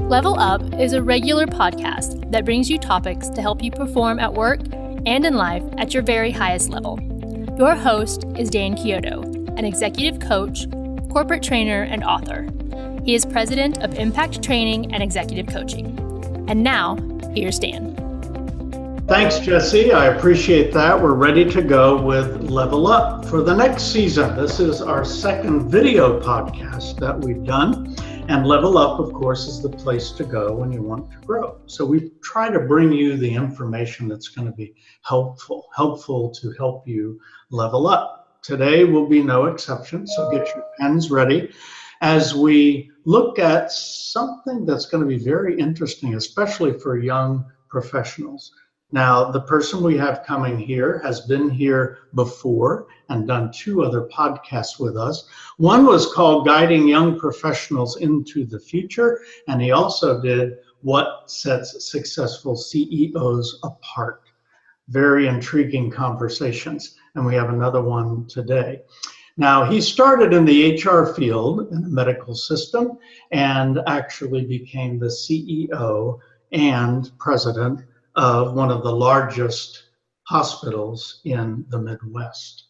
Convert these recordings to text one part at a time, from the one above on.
Level Up is a regular podcast that brings you topics to help you perform at work and in life at your very highest level. Your host is Dan Chiodo, an executive coach, corporate trainer, and author. He is president of Impact Training and Executive Coaching. And now, here's Dan. Thanks, Jesse. I appreciate that. We're ready to go with Level Up for the next season. This is our second video podcast that we've done. And Level Up, of course, is the place to go when you want to grow. So we try to bring you the information that's going to be helpful to help you level up. Today will be no exception, so get your pens ready as we look at something that's going to be very interesting, especially for young professionals. Now, the person we have coming here has been here before and done 2 other podcasts with us. One was called Guiding Young Professionals into the Future, and he also did What Sets Successful CEOs Apart. Very intriguing conversations, and we have another one today. Now, he started in the HR field in the medical system and actually became the CEO and president of one of the largest hospitals in the Midwest.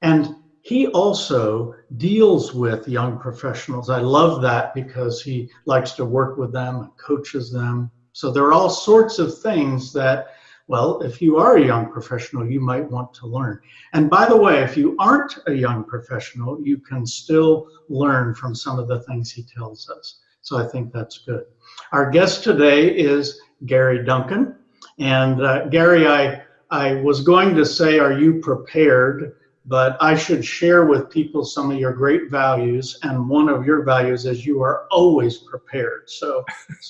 And he also deals with young professionals. I love that because he likes to work with them and coaches them. So there are all sorts of things that, well, if you are a young professional, you might want to learn. And by the way, if you aren't a young professional, you can still learn from some of the things he tells us. So I think that's good. Our guest today is Gary Duncan. And Gary, I was going to say, are you prepared? But I should share with people some of your great values. And one of your values is you are always prepared. So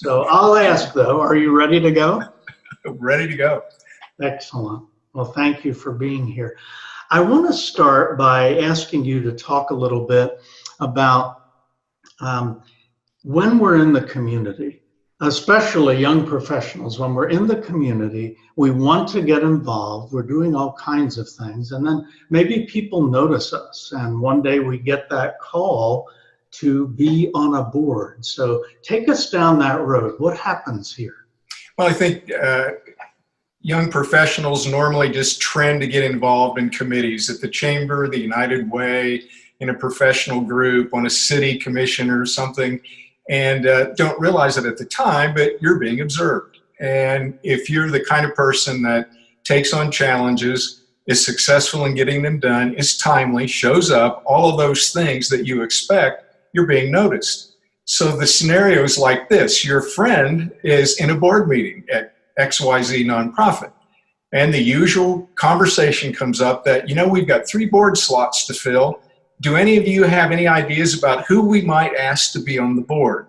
I'll ask though, are you ready to go? Ready to go. Excellent. Well, thank you for being here. I want to start by asking you to talk a little bit about when we're in the community, especially young professionals, when we're in the community, we want to get involved. We're doing all kinds of things. And then maybe people notice us. And one day we get that call to be on a board. So take us down that road. What happens here? Well, I think young professionals normally just trend to get involved in committees at the Chamber, the United Way, in a professional group, on a city commission or something, and don't realize it at the time, but you're being observed. And if you're the kind of person that takes on challenges, is successful in getting them done, is timely, shows up, all of those things that you expect, you're being noticed. So the scenario is like this. Your friend is in a board meeting at XYZ nonprofit, and the usual conversation comes up that, we've got 3 board slots to fill. Do any of you have any ideas about who we might ask to be on the board?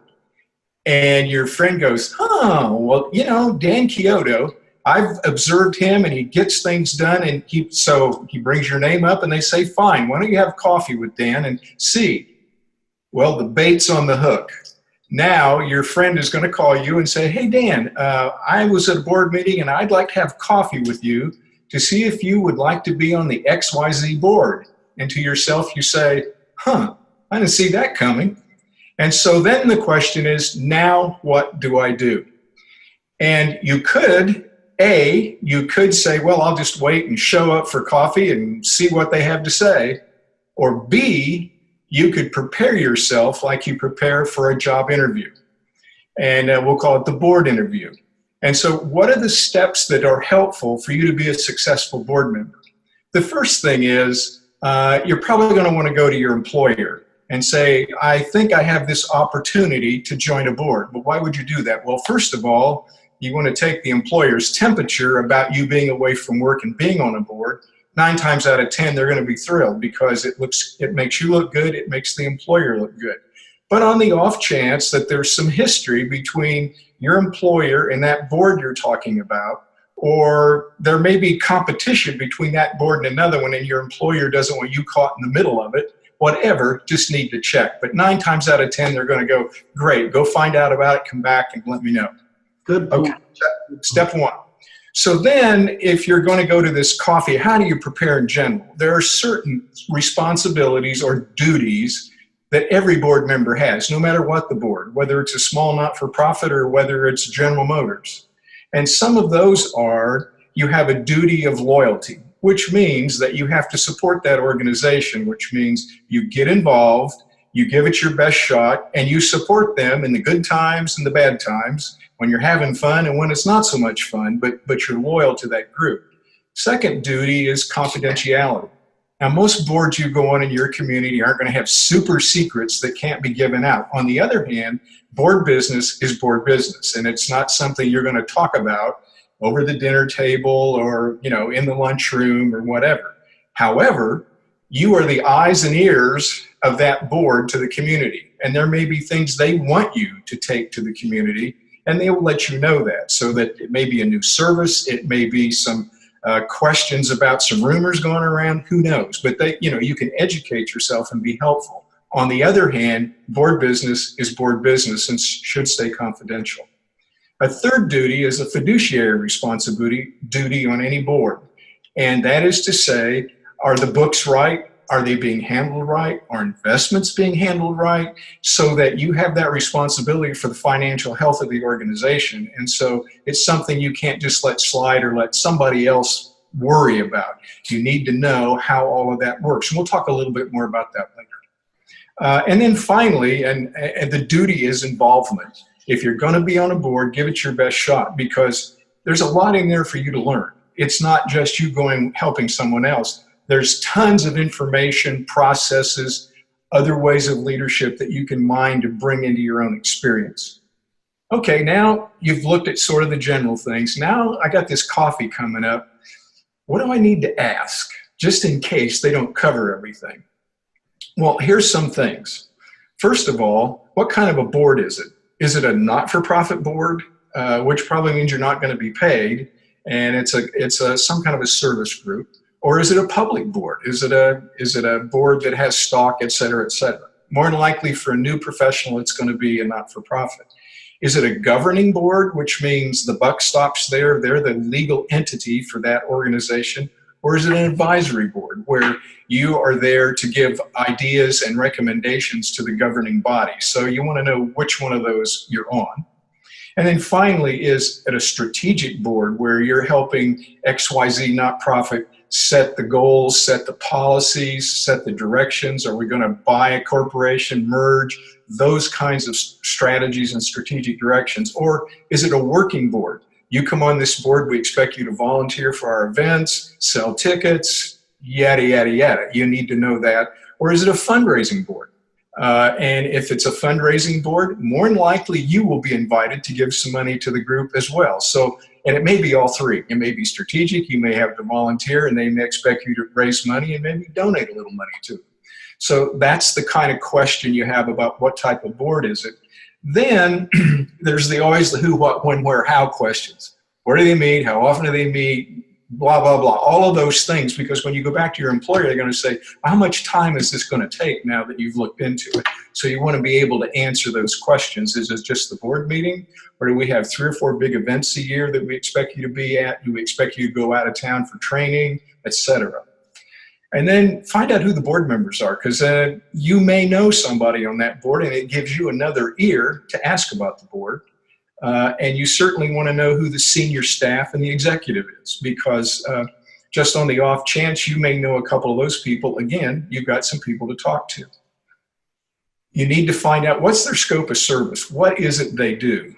And your friend goes, well, Dan Chiodo, I've observed him and he gets things done, and he brings your name up and they say, fine, why don't you have coffee with Dan and see? Well, the bait's on the hook. Now your friend is going to call you and say, hey, Dan, I was at a board meeting and I'd like to have coffee with you to see if you would like to be on the XYZ board. And to yourself, you say, I didn't see that coming. And so then the question is, now what do I do? And you could say, well, I'll just wait and show up for coffee and see what they have to say. Or B, you could prepare yourself like you prepare for a job interview. And we'll call it the board interview. And so what are the steps that are helpful for you to be a successful board member? The first thing is, you're probably going to want to go to your employer and say, I think I have this opportunity to join a board. But why would you do that? Well, first of all, you want to take the employer's temperature about you being away from work and being on a board. 9 times out of 10, they're going to be thrilled because it makes you look good. It makes the employer look good. But on the off chance that there's some history between your employer and that board you're talking about, or there may be competition between that board and another one, and your employer doesn't want you caught in the middle of it, whatever, just need to check. But 9 times out of 10, they're going to go, great, go find out about it, come back and let me know. Good point. Okay, step 1. So then if you're going to go to this coffee, how do you prepare in general? There are certain responsibilities or duties that every board member has, no matter what the board, whether it's a small not-for-profit or whether it's General Motors. And some of those are, you have a duty of loyalty, which means that you have to support that organization, which means you get involved, you give it your best shot, and you support them in the good times and the bad times, when you're having fun and when it's not so much fun, but you're loyal to that group. Second duty is confidentiality. Now, most boards you go on in your community aren't going to have super secrets that can't be given out. On the other hand, board business is board business, and it's not something you're going to talk about over the dinner table or, in the lunchroom or whatever. However, you are the eyes and ears of that board to the community, and there may be things they want you to take to the community, and they will let you know that. So that it may be a new service, it may be some questions about some rumors going around, who knows? But you can educate yourself and be helpful. On the other hand, board business is board business and should stay confidential. A third duty is a fiduciary responsibility duty on any board. And that is to say, are the books right? Are they being handled right? Are investments being handled right? So that you have that responsibility for the financial health of the organization. And so it's something you can't just let slide or let somebody else worry about. You need to know how all of that works. And we'll talk a little bit more about that later. And then finally, and the duty is involvement. If you're going to be on a board, give it your best shot, because there's a lot in there for you to learn. It's not just you helping someone else. There's tons of information, processes, other ways of leadership that you can mine to bring into your own experience. Okay, now you've looked at sort of the general things. Now I got this coffee coming up. What do I need to ask, just in case they don't cover everything? Well, here's some things. First of all, what kind of a board is it? Is it a not-for-profit board, which probably means you're not going to be paid, and it's some kind of a service group? Or is it a public board? Is it a board that has stock, et cetera, et cetera? More than likely for a new professional, it's going to be a not-for-profit. Is it a governing board, which means the buck stops there, they're the legal entity for that organization? Or is it an advisory board where you are there to give ideas and recommendations to the governing body? So you want to know which one of those you're on. And then finally, is it a strategic board where you're helping XYZ not-profit set the goals, set the policies, set the directions? Are we going to buy a corporation, merge, those kinds of strategies and strategic directions? Or is it a working board? You come on this board, we expect you to volunteer for our events, sell tickets, yada, yada, yada. You need to know that. Or is it a fundraising board? And if it's a fundraising board, more than likely you will be invited to give some money to the group as well. So, and it may be all three. It may be strategic, you may have to volunteer, and they may expect you to raise money and maybe donate a little money too. So that's the kind of question you have about what type of board is it. Then there's always the who, what, when, where, how questions. Where do they meet? How often do they meet? Blah, blah, blah, all of those things, because when you go back to your employer, they're going to say, how much time is this going to take now that you've looked into it? So you want to be able to answer those questions. Is it just the board meeting? Or do we have 3 or 4 big events a year that we expect you to be at? Do we expect you to go out of town for training, etc.? And then find out who the board members are, because you may know somebody on that board, and it gives you another ear to ask about the board. And you certainly want to know who the senior staff and the executive is, because just on the off chance you may know a couple of those people, again, you've got some people to talk to. You need to find out what's their scope of service. What is it they do?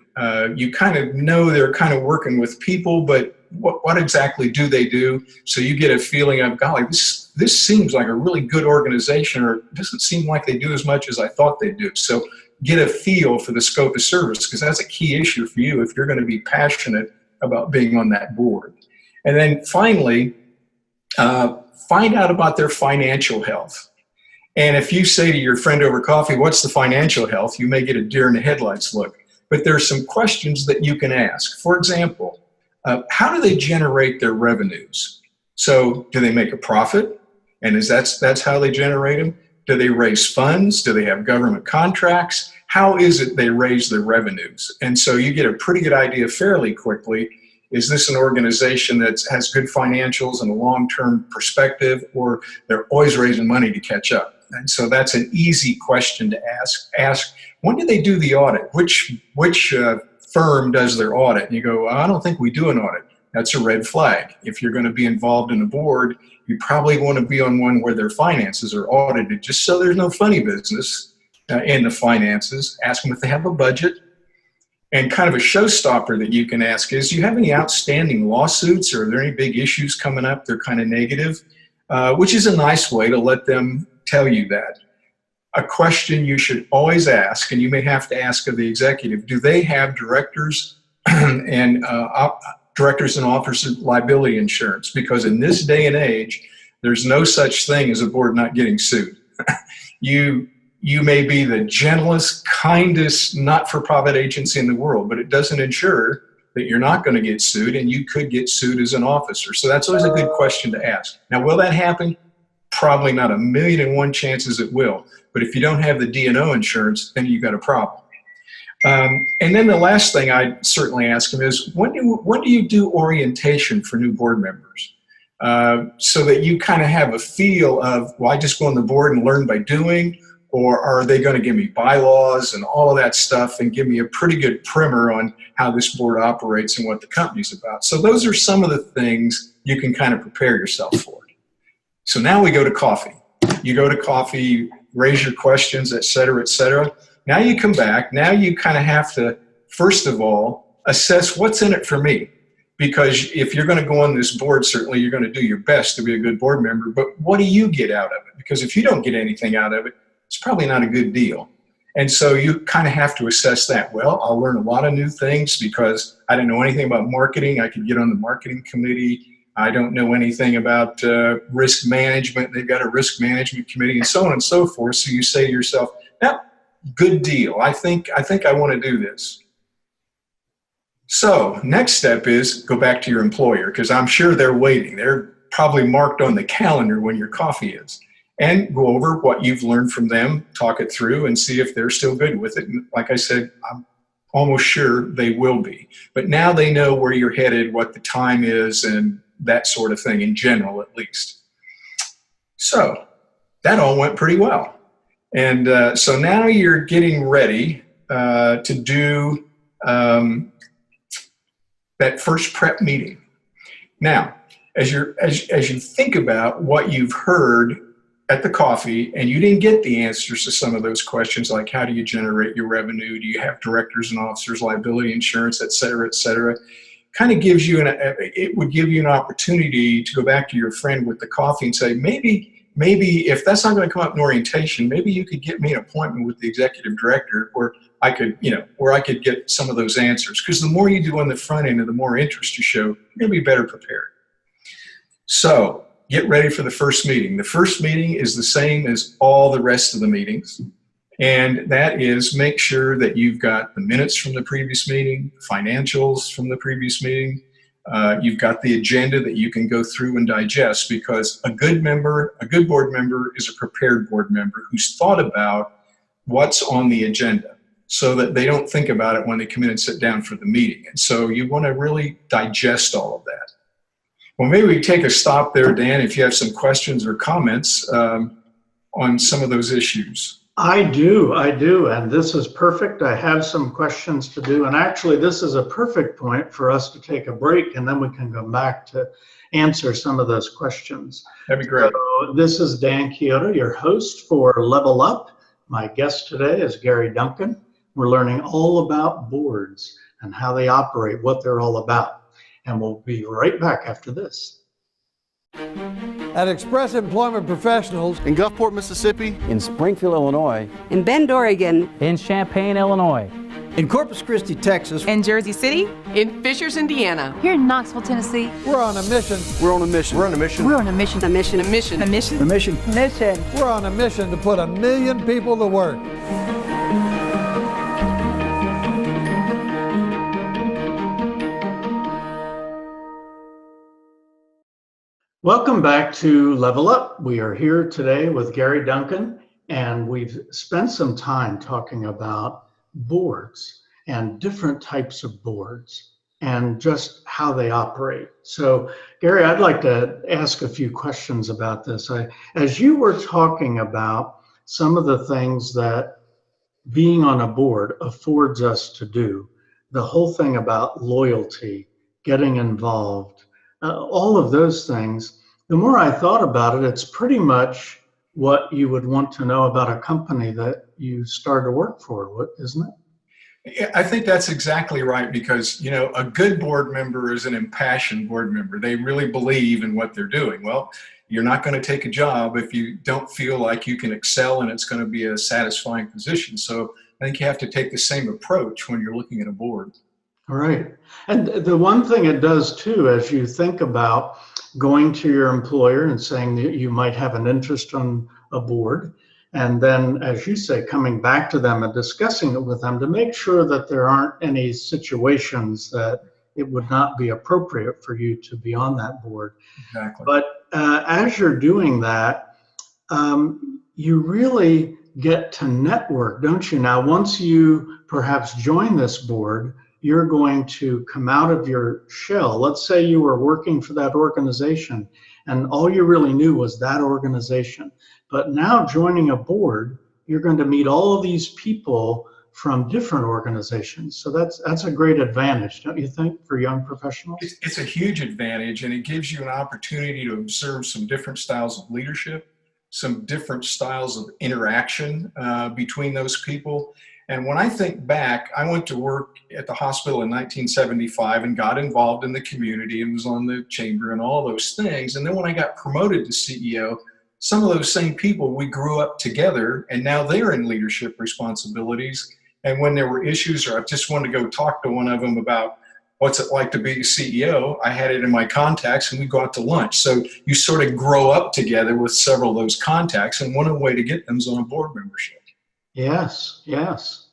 You kind of know they're kind of working with people, but what exactly do they do? So you get a feeling of, golly, this seems like a really good organization, or it doesn't seem like they do as much as I thought they do. So get a feel for the scope of service, because that's a key issue for you if you're going to be passionate about being on that board. And then finally, find out about their financial health. And if you say to your friend over coffee, what's the financial health? You may get a deer in the headlights look. But there's some questions that you can ask. For example, how do they generate their revenues? So do they make a profit? And that's how they generate them? Do they raise funds? Do they have government contracts? How is it they raise their revenues? And so you get a pretty good idea fairly quickly. Is this an organization that has good financials and a long-term perspective, or they're always raising money to catch up? And so that's an easy question to ask. Ask, when do they do the audit? Which firm does their audit? And you go, well, I don't think we do an audit. That's a red flag. If you're going to be involved in a board, you probably want to be on one where their finances are audited, just so there's no funny business in the finances. Ask them if they have a budget. And kind of a showstopper that you can ask is, do you have any outstanding lawsuits, or are there any big issues coming up? They're kind of negative, which is a nice way to let them tell you that. A question you should always ask, and you may have to ask of the executive, do they have directors and directors and officers liability insurance? Because in this day and age, there's no such thing as a board not getting sued. You may be the gentlest, kindest, not-for-profit agency in the world, but it doesn't ensure that you're not going to get sued, and you could get sued as an officer. So that's always a good question to ask. Now, will that happen? Probably not. 1,000,001 chances it will. But if you don't have the D&O insurance, then you've got a problem. And then the last thing I'd certainly ask them is, when do you do orientation for new board members? So that you kind of have a feel of, well, I just go on the board and learn by doing, or are they going to give me bylaws and all of that stuff and give me a pretty good primer on how this board operates and what the company's about? So those are some of the things you can kind of prepare yourself for. So now we go to coffee. You go to coffee, raise your questions, et cetera, et cetera. Now you come back. Now you kind of have to, first of all, assess what's in it for me. Because if you're going to go on this board, certainly you're going to do your best to be a good board member. But what do you get out of it? Because if you don't get anything out of it, it's probably not a good deal. And so you kind of have to assess that. Well, I'll learn a lot of new things because I didn't know anything about marketing. I could get on the marketing committee. I don't know anything about risk management. They've got a risk management committee and so on and so forth. So you say to yourself, yeah, good deal. I think I want to do this. So next step is go back to your employer, because I'm sure they're waiting. They're probably marked on the calendar when your coffee is. And go over what you've learned from them, talk it through, and see if they're still good with it. And like I said, I'm almost sure they will be. But now they know where you're headed, what the time is, and that sort of thing, in general at least. So that all went pretty well. And so now you're getting ready to do that first prep meeting. Now, as you think about what you've heard at the coffee, and you didn't get the answers to some of those questions, like how do you generate your revenue? Do you have directors and officers liability insurance, et cetera, kind of gives you it would give you an opportunity to go back to your friend with the coffee and say, maybe if that's not going to come up in orientation, maybe you could get me an appointment with the executive director where I could get some of those answers. Because the more you do on the front end and the more interest you show, you're going to be better prepared. So get ready for the first meeting. The first meeting is the same as all the rest of the meetings. And that is, make sure that you've got the minutes from the previous meeting, financials from the previous meeting. You've got the agenda that you can go through and digest, because a good board member is a prepared board member who's thought about what's on the agenda so that they don't think about it when they come in and sit down for the meeting. And so you want to really digest all of that. Well, maybe we take a stop there, Dan, if you have some questions or comments on some of those issues. I do, and this is perfect. I have some questions to do, and actually this is a perfect point for us to take a break, and then we can come back to answer some of those questions. That'd be great. So this is Dan Chiodo, your host for Level Up. My guest today is Gary Duncan. We're learning all about boards and how they operate, what they're all about. And we'll be right back after this. At Express Employment Professionals in Gulfport, Mississippi, in Springfield, Illinois, in Bend, Oregon, in Champaign, Illinois, in Corpus Christi, Texas, in Jersey City, in Fishers, Indiana, here in Knoxville, Tennessee. We're on a mission. We're on a mission. We're on a mission. We're on a mission. A mission. A mission. A mission. A mission. Mission. We're on a mission to put 1 million people to work. Welcome back to Level Up. We are here today with Gary Duncan, and we've spent some time talking about boards and different types of boards and just how they operate. So, Gary, I'd like to ask a few questions about this. As you were talking about some of the things that being on a board affords us to do. The whole thing about loyalty, getting involved, all of those things. The more I thought about it, it's pretty much what you would want to know about a company that you start to work for, isn't it? Yeah, I think that's exactly right, because, a good board member is an impassioned board member. They really believe in what they're doing. Well, you're not going to take a job if you don't feel like you can excel and it's going to be a satisfying position. So I think you have to take the same approach when you're looking at a board. All right. And the one thing it does too, as you think about going to your employer and saying that you might have an interest on a board, and then, as you say, coming back to them and discussing it with them to make sure that there aren't any situations that it would not be appropriate for you to be on that board. Exactly. But as you're doing that, you really get to network, don't you? Now, once you perhaps join this board, you're going to come out of your shell. Let's say you were working for that organization and all you really knew was that organization. But now joining a board, you're going to meet all of these people from different organizations. So that's a great advantage, don't you think, for young professionals? It's a huge advantage, and it gives you an opportunity to observe some different styles of leadership, some different styles of interaction between those people. And when I think back, I went to work at the hospital in 1975 and got involved in the community and was on the chamber and all those things. And then when I got promoted to CEO, some of those same people, we grew up together, and now they're in leadership responsibilities. And when there were issues, or I just wanted to go talk to one of them about what's it like to be a CEO, I had it in my contacts and we go out to lunch. So you sort of grow up together with several of those contacts, and one way to get them is on a board membership. Yes, yes.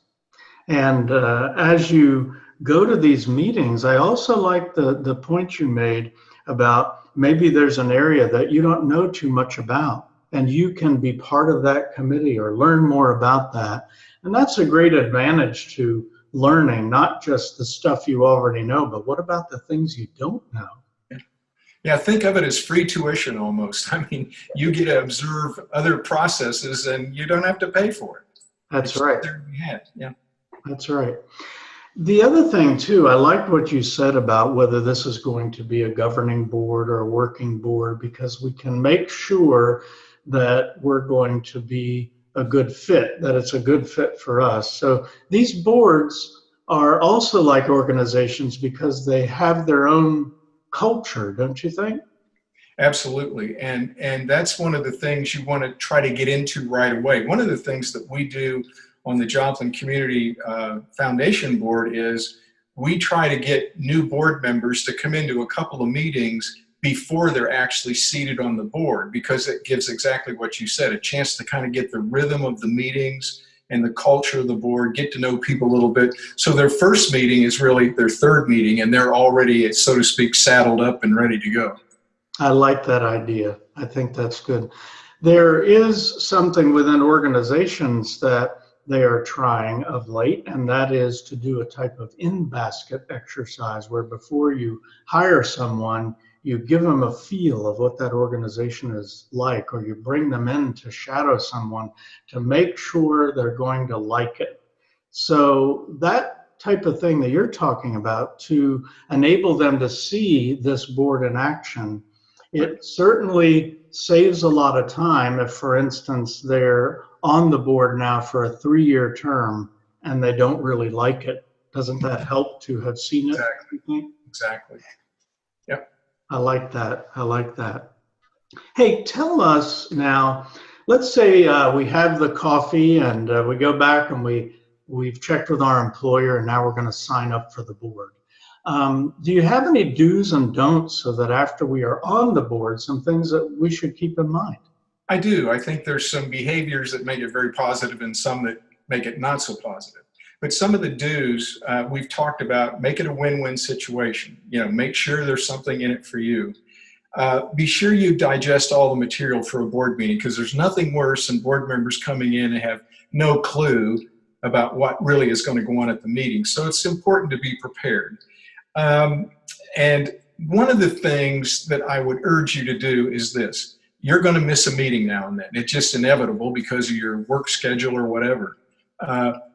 And as you go to these meetings, I also like the point you made about maybe there's an area that you don't know too much about, and you can be part of that committee or learn more about that. And that's a great advantage to learning, not just the stuff you already know, but what about the things you don't know? Yeah, think of it as free tuition almost. I mean, you get to observe other processes and you don't have to pay for it. That's right. Yeah. That's right. The other thing too, I liked what you said about whether this is going to be a governing board or a working board, because we can make sure that we're going to be a good fit, that it's a good fit for us. So these boards are also like organizations because they have their own culture, don't you think? Absolutely. And that's one of the things you want to try to get into right away. One of the things that we do on the Joplin Community Foundation Board is we try to get new board members to come into a couple of meetings before they're actually seated on the board, because it gives exactly what you said, a chance to kind of get the rhythm of the meetings and the culture of the board, get to know people a little bit. So their first meeting is really their third meeting, and they're already, so to speak, saddled up and ready to go. I like that idea. I think that's good. There is something within organizations that they are trying of late, and that is to do a type of in-basket exercise where before you hire someone, you give them a feel of what that organization is like, or you bring them in to shadow someone to make sure they're going to like it. So that type of thing that you're talking about, to enable them to see this board in action, it certainly saves a lot of time if, for instance, they're on the board now for a 3-year term and they don't really like it. Doesn't that help to have seen it? Exactly. Exactly. Yep. I like that. I like that. Hey, tell us now, let's say we have the coffee and we go back and we've checked with our employer and now we're going to sign up for the board. Do you have any do's and don'ts so that after we are on the board, some things that we should keep in mind? I do. I think there's some behaviors that make it very positive and some that make it not so positive. But some of the do's we've talked about: make it a win-win situation. Make sure there's something in it for you. Be sure you digest all the material for a board meeting, because there's nothing worse than board members coming in and have no clue about what really is going to go on at the meeting. So it's important to be prepared. And one of the things that I would urge you to do is this. you're going to miss a meeting now and then. It's just inevitable because of your work schedule or whatever.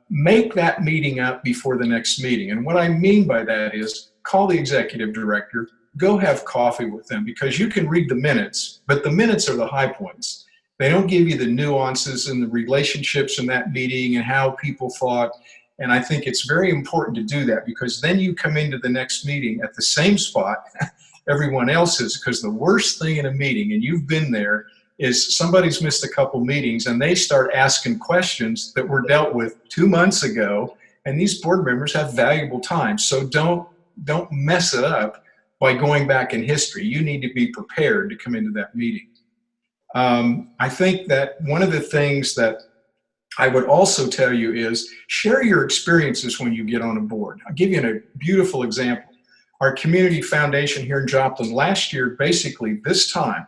Make that meeting up before the next meeting. And what I mean by that is call the executive director, go have coffee with them, because you can read the minutes, but the minutes are the high points. They don't give you the nuances and the relationships in that meeting and how people thought. And I think it's very important to do that, because then you come into the next meeting at the same spot everyone else is. Because the worst thing in a meeting, and you've been there, is somebody's missed a couple meetings and they start asking questions that were dealt with 2 months ago, and these board members have valuable time. So don't mess it up by going back in history. You need to be prepared to come into that meeting. I think that one of the things that I would also tell you is share your experiences when you get on a board. I'll give you a beautiful example. Our community foundation here in Joplin last year, basically this time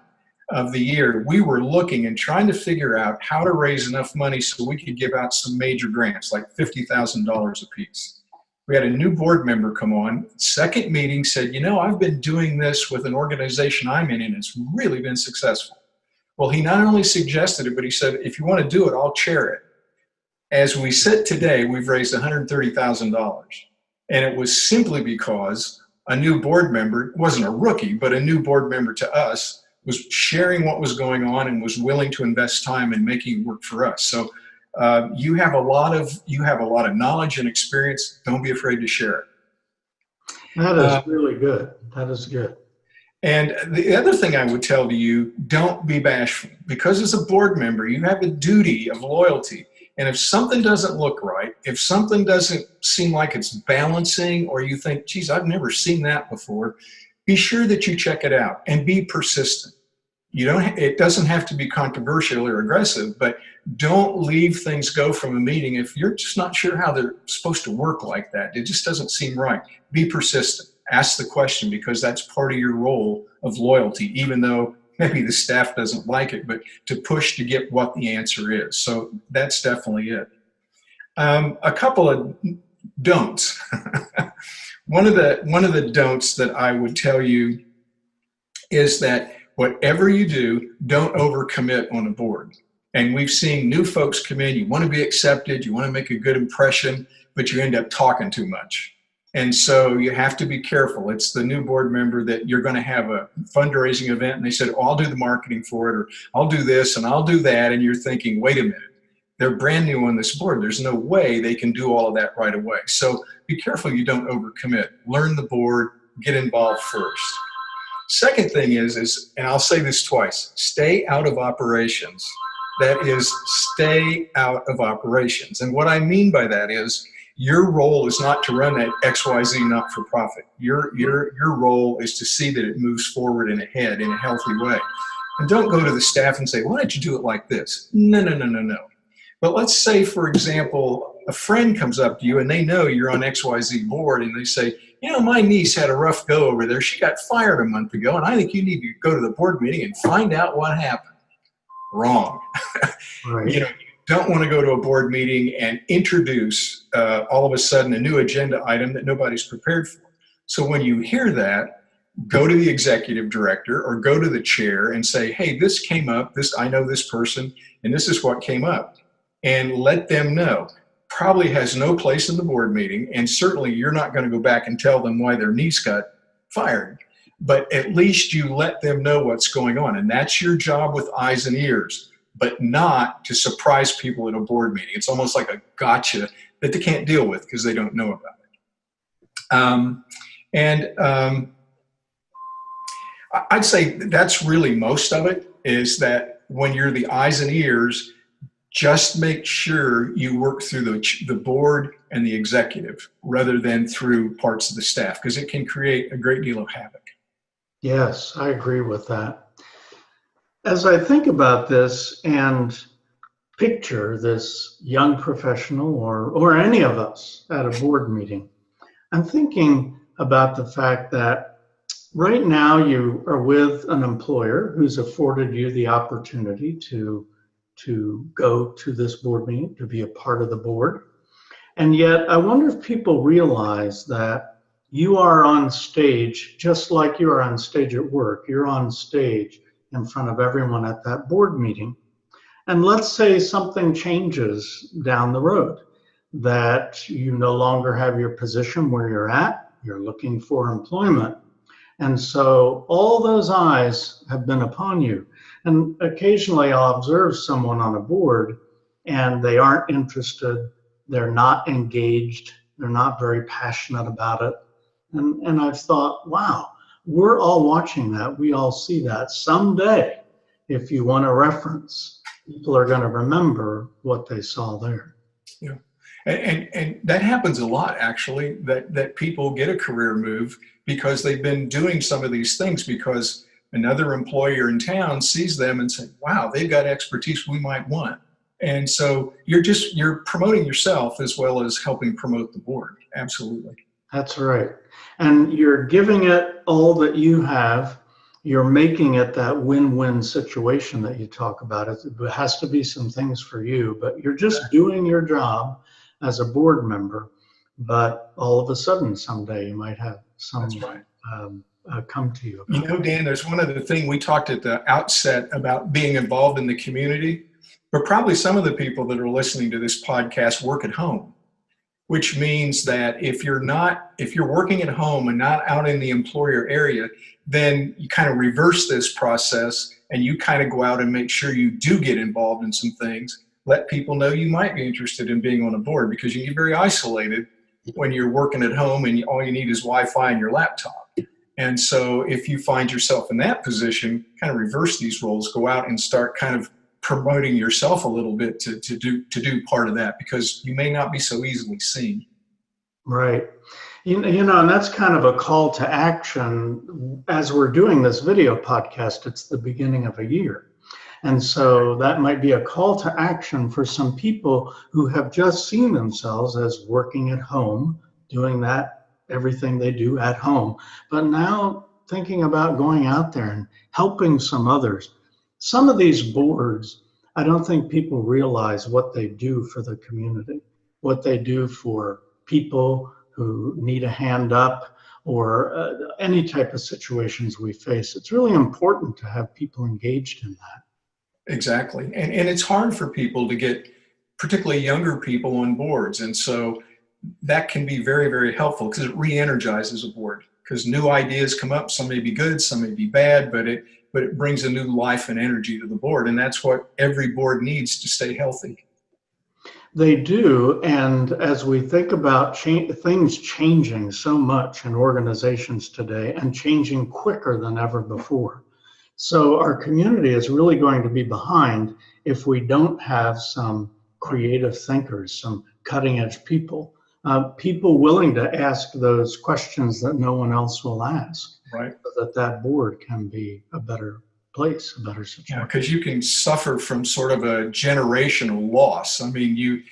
of the year, we were looking and trying to figure out how to raise enough money so we could give out some major grants, like $50,000 a piece. We had a new board member come on, second meeting, said, I've been doing this with an organization I'm in, and it's really been successful. Well, he not only suggested it, but he said, if you want to do it, I'll chair it. As we sit today, we've raised $130,000. And it was simply because a new board member, wasn't a rookie, but a new board member to us, was sharing what was going on and was willing to invest time in making it work for us. So you have a lot of knowledge and experience. Don't be afraid to share it. That is really good. That is good. And the other thing I would tell to you, don't be bashful, because as a board member, you have a duty of loyalty. And if something doesn't look right, if something doesn't seem like it's balancing, or you think, geez, I've never seen that before, be sure that you check it out and be persistent. It doesn't have to be controversial or aggressive, but don't leave things go from a meeting if you're just not sure how they're supposed to work like that. It just doesn't seem right. Be persistent. Ask the question, because that's part of your role of loyalty, even though maybe the staff doesn't like it, but to push to get what the answer is. So that's definitely it. A couple of don'ts. One of the don'ts that I would tell you is that whatever you do, don't overcommit on a board. And we've seen new folks come in, you want to be accepted, you want to make a good impression, but you end up talking too much. And so you have to be careful. It's the new board member that you're going to have a fundraising event, and they said, I'll do the marketing for it, or I'll do this and I'll do that. And you're thinking, wait a minute, they're brand new on this board. There's no way they can do all of that right away. So be careful you don't overcommit. Learn the board, get involved first. Second thing is, and I'll say this twice, stay out of operations. That is, stay out of operations. And what I mean by that is, your role is not to run that XYZ not-for-profit. Your role is to see that it moves forward and ahead in a healthy way. And don't go to the staff and say, why don't you do it like this? No. But let's say, for example, a friend comes up to you and they know you're on XYZ board, and they say, my niece had a rough go over there. She got fired a month ago, and I think you need to go to the board meeting and find out what happened. Wrong. Right. You don't want to go to a board meeting and introduce all of a sudden a new agenda item that nobody's prepared for. So when you hear that, go to the executive director or go to the chair and say, hey, this came up, I know this person, and this is what came up. And let them know. Probably has no place in the board meeting, and certainly you're not going to go back and tell them why their niece got fired. But at least you let them know what's going on, and that's your job with eyes and ears, but not to surprise people at a board meeting. It's almost like a gotcha that they can't deal with because they don't know about it. I'd say that's really most of it, is that when you're the eyes and ears, just make sure you work through the board and the executive rather than through parts of the staff, because it can create a great deal of havoc. Yes, I agree with that. As I think about this and picture this young professional or any of us at a board meeting, I'm thinking about the fact that right now you are with an employer who's afforded you the opportunity to go to this board meeting, to be a part of the board. And yet I wonder if people realize that you are on stage just like you are on stage at work. You're on stage in front of everyone at that board meeting. And let's say something changes down the road, that you no longer have your position where you're at, you're looking for employment. And so all those eyes have been upon you. And occasionally I'll observe someone on a board and they aren't interested, they're not engaged, they're not very passionate about it. And I've thought, wow, we're all watching that, we all see that. Someday, if you want a reference, people are going to remember what they saw there. Yeah. And that happens a lot, actually, that people get a career move because they've been doing some of these things because another employer in town sees them and say, wow, they've got expertise we might want. And so you're promoting yourself as well as helping promote the board. Absolutely. That's right. And you're giving it all that you have. You're making it that win-win situation that you talk about. It has to be some things for you, but you're just doing your job as a board member. But all of a sudden, someday you might have someone come to you. You know, Dan, there's one other thing we talked at the outset about being involved in the community, but probably some of the people that are listening to this podcast work at home, which means that if you're working at home and not out in the employer area, then you kind of reverse this process and you kind of go out and make sure you do get involved in some things. Let people know you might be interested in being on a board, because you get very isolated when you're working at home and all you need is Wi-Fi and your laptop. And so if you find yourself in that position, kind of reverse these roles, go out and start kind of promoting yourself a little bit to do part of that, because you may not be so easily seen. Right. You know, and that's kind of a call to action. As we're doing this video podcast, it's the beginning of a year. And so that might be a call to action for some people who have just seen themselves as working at home, doing that, everything they do at home, but now thinking about going out there and helping some others. Some of these boards, I don't think people realize what they do for the community, what they do for people who need a hand up, or any type of situations we face. It's really important to have people engaged in that. Exactly. And it's hard for people to get, particularly younger people, on boards. And so that can be very, very helpful, because it re-energizes a board, because new ideas come up. Some may be good, some may be bad, but it brings a new life and energy to the board. And that's what every board needs to stay healthy. They do. And as we think about things changing so much in organizations today, and changing quicker than ever before. So our community is really going to be behind if we don't have some creative thinkers, some cutting edge people, people willing to ask those questions that no one else will ask, right? So that board can be a better place, a better situation. Yeah, because you can suffer from sort of a generational loss. I mean,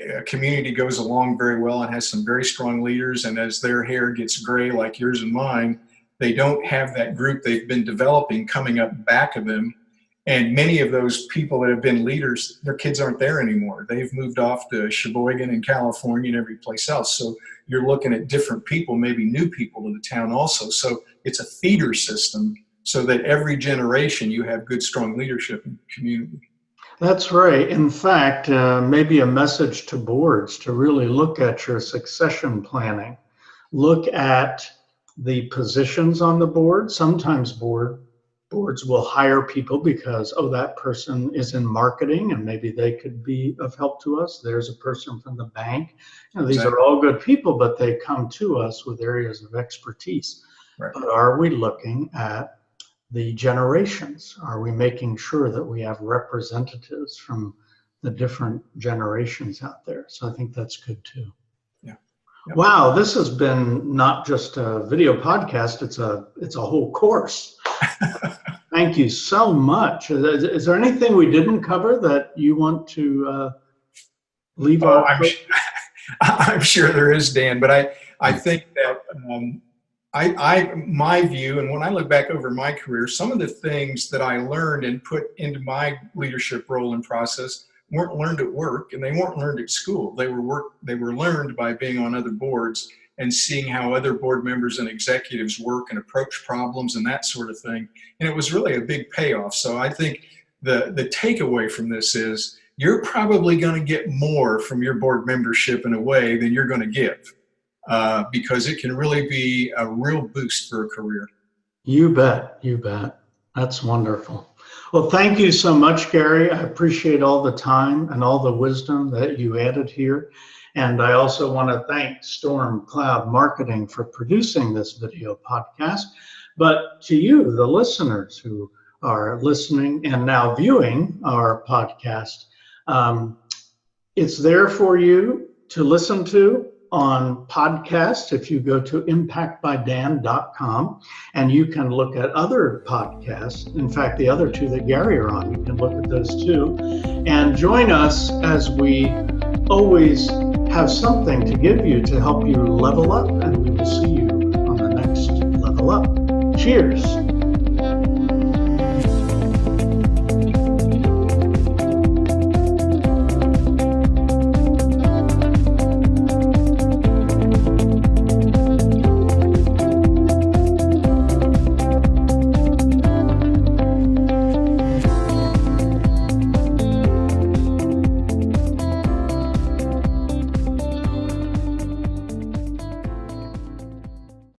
a community goes along very well and has some very strong leaders, and as their hair gets gray like yours and mine, they don't have that group they've been developing coming up back of them. And many of those people that have been leaders, their kids aren't there anymore. They've moved off to Sheboygan and California and every place else. So you're looking at different people, maybe new people to the town also. So it's a feeder system, so that every generation you have good, strong leadership in the community. That's right. In fact, maybe a message to boards to really look at your succession planning. Look at the positions on the board. Sometimes boards will hire people because, oh, that person is in marketing and maybe they could be of help to us. There's a person from the bank. You know, these Exactly. are all good people, but they come to us with areas of expertise. Right. But are we looking at the generations? Are we making sure that we have representatives from the different generations out there? So I think that's good too. Yeah. Yep. Wow, this has been not just a video podcast, it's a whole course. Thank you so much. Is there anything we didn't cover that you want to leave out? I'm sure there is, Dan, but I think that my view, and when I look back over my career, some of the things that I learned and put into my leadership role and process weren't learned at work, and they weren't learned at school. They were learned by being on other boards and seeing how other board members and executives work and approach problems and that sort of thing. And it was really a big payoff. So I think the takeaway from this is you're probably going to get more from your board membership in a way than you're going to give, because it can really be a real boost for a career. You bet. You bet. That's wonderful. Well, thank you so much, Gary. I appreciate all the time and all the wisdom that you added here. And I also want to thank Storm Cloud Marketing for producing this video podcast. But to you, the listeners who are listening and now viewing our podcast, it's there for you to listen to on podcast. If you go to impactbydan.com, and you can look at other podcasts. In fact, the other two that Gary are on, you can look at those too. And join us as we always have something to give you to help you level up, and we will see you on the next Level Up. Cheers.